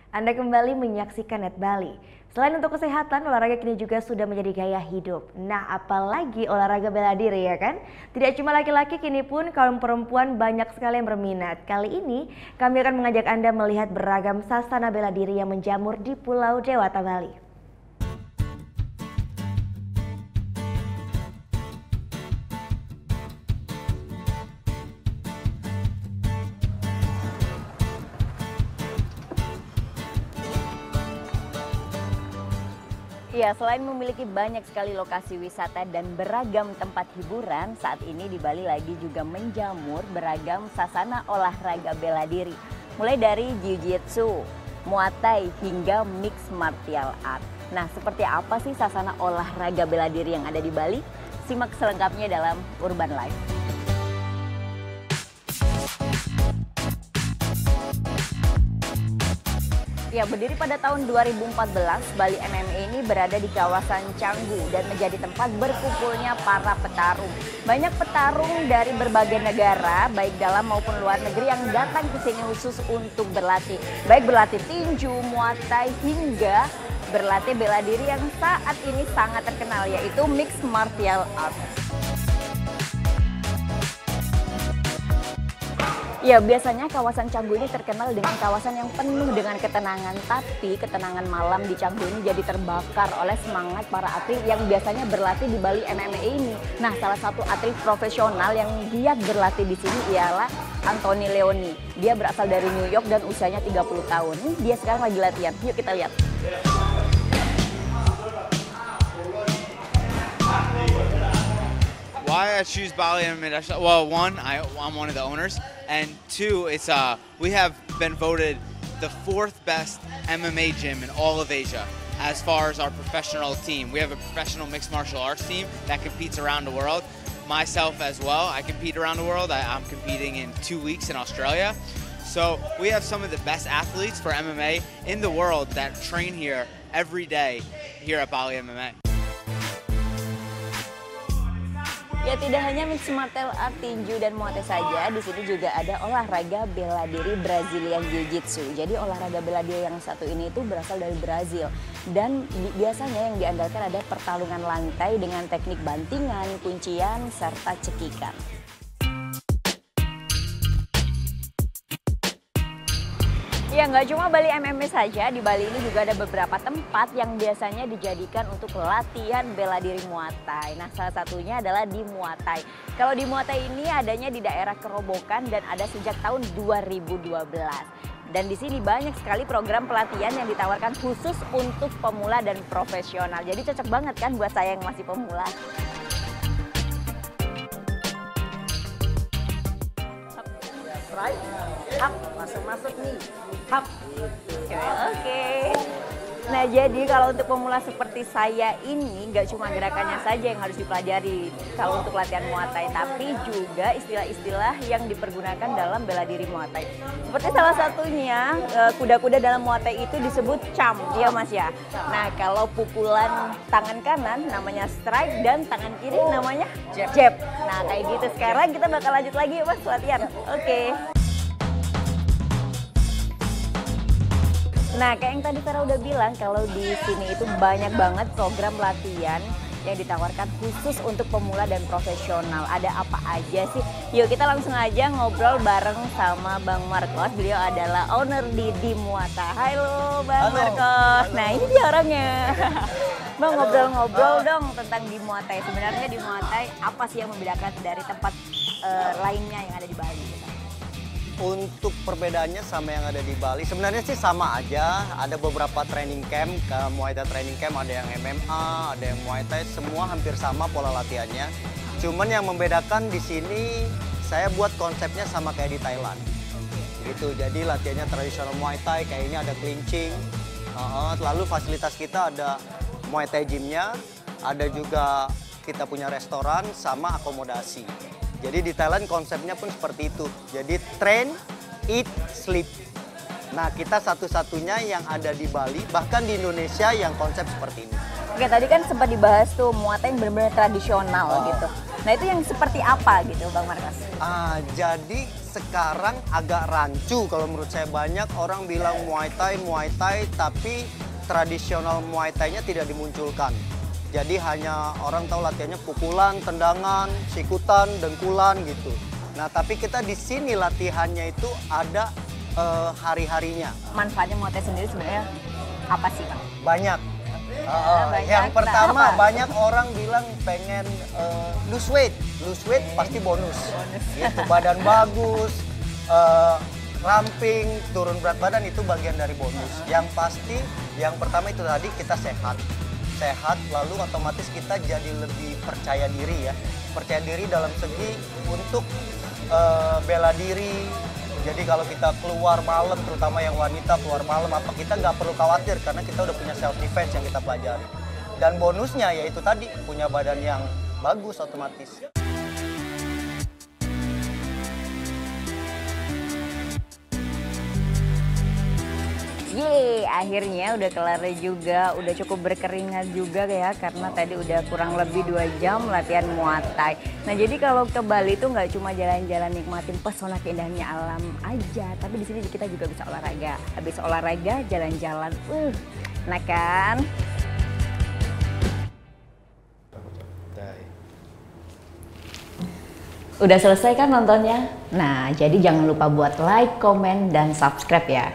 Anda kembali menyaksikan Net Bali. Selain untuk kesehatan, olahraga kini juga sudah menjadi gaya hidup. Nah, apalagi olahraga bela diri ya kan? Tidak cuma laki-laki, kini pun kaum perempuan banyak sekali yang berminat. Kali ini, kami akan mengajak Anda melihat beragam sasana bela diri yang menjamur di Pulau Dewata, Bali. Ya, selain memiliki banyak sekali lokasi wisata dan beragam tempat hiburan, saat ini di Bali lagi juga menjamur beragam sasana olahraga bela diri. Mulai dari jiu-jitsu, muay thai, hingga mixed martial art. Nah, seperti apa sih sasana olahraga bela diri yang ada di Bali? Simak selengkapnya dalam Urban Life. Ya, berdiri pada tahun 2014, Bali MMA ini berada di kawasan Canggu dan menjadi tempat berkumpulnya para petarung. Banyak petarung dari berbagai negara, baik dalam maupun luar negeri yang datang ke sini khusus untuk berlatih. Baik berlatih tinju, muay thai, hingga berlatih bela diri yang saat ini sangat terkenal, yaitu mixed martial art. Ya, biasanya kawasan Canggu ini terkenal dengan kawasan yang penuh dengan ketenangan. Tapi ketenangan malam di Canggu ini jadi terbakar oleh semangat para atlet yang biasanya berlatih di Bali MMA ini. Nah, salah satu atlet profesional yang giat berlatih di sini ialah Anthony Leoni. Dia berasal dari New York dan usianya 30 tahun. Dia sekarang lagi latihan. Yuk kita lihat. Why I choose Bali MMA? Well, one, I'm one of the owners, and two, it's we have been voted the 4th best MMA gym in all of Asia as far as our professional team. We have a professional mixed martial arts team that competes around the world. Myself as well, I compete around the world. I'm competing in 2 weeks in Australia. So we have some of the best athletes for MMA in the world that train here every day here at Bali MMA. Ya, tidak hanya mixed martial art, tinju, dan muay thai saja, di sini juga ada olahraga bela diri Brazilian Jiu-Jitsu. Jadi olahraga bela diri yang satu ini itu berasal dari Brazil. Dan biasanya yang diandalkan ada pertarungan lantai dengan teknik bantingan, kuncian, serta cekikan. Ya, nggak cuma Bali MMA saja, di Bali ini juga ada beberapa tempat yang biasanya dijadikan untuk latihan bela diri muay thai. Nah, salah satunya adalah di Muay Thai. Kalau di Muay Thai ini adanya di daerah Kerobokan dan ada sejak tahun 2012. Dan di sini banyak sekali program pelatihan yang ditawarkan khusus untuk pemula dan profesional. Jadi cocok banget kan buat saya yang masih pemula. Right, hap, masuk nih, hap. Oke. Nah, jadi kalau untuk pemula seperti saya ini nggak cuma gerakannya saja yang harus dipelajari kalau untuk latihan Muay Thai, tapi juga istilah-istilah yang dipergunakan dalam bela diri Muay Thai. Seperti salah satunya kuda-kuda dalam Muay Thai itu disebut cham, ya Mas ya. Nah, kalau pukulan tangan kanan namanya strike dan tangan kiri namanya jab. Nah, kayak gitu. Sekarang kita bakal lanjut lagi Mas latihan. Oke. Nah, kayak yang tadi Vera udah bilang, kalau di sini itu banyak banget program latihan yang ditawarkan khusus untuk pemula dan profesional. Ada apa aja sih? Yuk kita langsung aja ngobrol bareng sama Bang Marcos. Beliau adalah owner di Muay Thai. Halo Bang Marcos. Nah, ini dia orangnya. Bang, ngobrol-ngobrol dong tentang di Muay Thai. Sebenarnya di Muay Thai apa sih yang membedakan dari tempat lainnya yang ada di Bali? Untuk perbedaannya sama yang ada di Bali, sebenarnya sih sama aja. Ada beberapa training camp, Muay Thai training camp, ada yang MMA, ada yang Muay Thai, semua hampir sama pola latihannya. Cuman yang membedakan di sini, saya buat konsepnya sama kayak di Thailand. Gitu, jadi latihannya tradisional Muay Thai, kayak ini ada clinching. Lalu fasilitas kita ada Muay Thai gymnya, ada juga kita punya restoran sama akomodasi. Jadi di Thailand konsepnya pun seperti itu. Jadi train, eat, sleep. Nah, kita satu-satunya yang ada di Bali, bahkan di Indonesia yang konsep seperti ini. Oke, tadi kan sempat dibahas tuh Muay Thai yang benar-benar tradisional gitu. Nah itu yang seperti apa gitu Bang Marcos? Jadi sekarang agak rancu kalau menurut saya. Banyak orang bilang Muay Thai, tapi tradisional Muay Thai-nya tidak dimunculkan. Jadi hanya orang tahu latihannya pukulan, tendangan, sikutan, dengkulan gitu. Nah tapi kita di sini latihannya itu ada hari-harinya. Manfaatnya Muay Thai sendiri sebenarnya apa sih Bang? Banyak. Banyak. Yang pertama Apa? banyak orang bilang pengen lose weight pasti bonus. Gitu, badan bagus, ramping, turun berat badan itu bagian dari bonus. Yang pasti yang pertama itu tadi kita sehat, lalu otomatis kita jadi lebih percaya diri ya. Percaya diri dalam segi untuk bela diri. Jadi kalau kita keluar malam, terutama yang wanita keluar malam, apa kita nggak perlu khawatir karena kita udah punya self defense yang kita pelajari. Dan bonusnya yaitu tadi punya badan yang bagus otomatis. Yeay, akhirnya udah kelar juga, udah cukup berkeringat juga ya karena tadi udah kurang lebih 2 jam latihan Muay Thai. Nah jadi kalau ke Bali itu nggak cuma jalan-jalan nikmatin pesona keindahannya alam aja, tapi di sini kita juga bisa olahraga. Habis olahraga jalan-jalan, nah kan? Udah selesai kan nontonnya? Nah jadi jangan lupa buat like, komen, dan subscribe ya.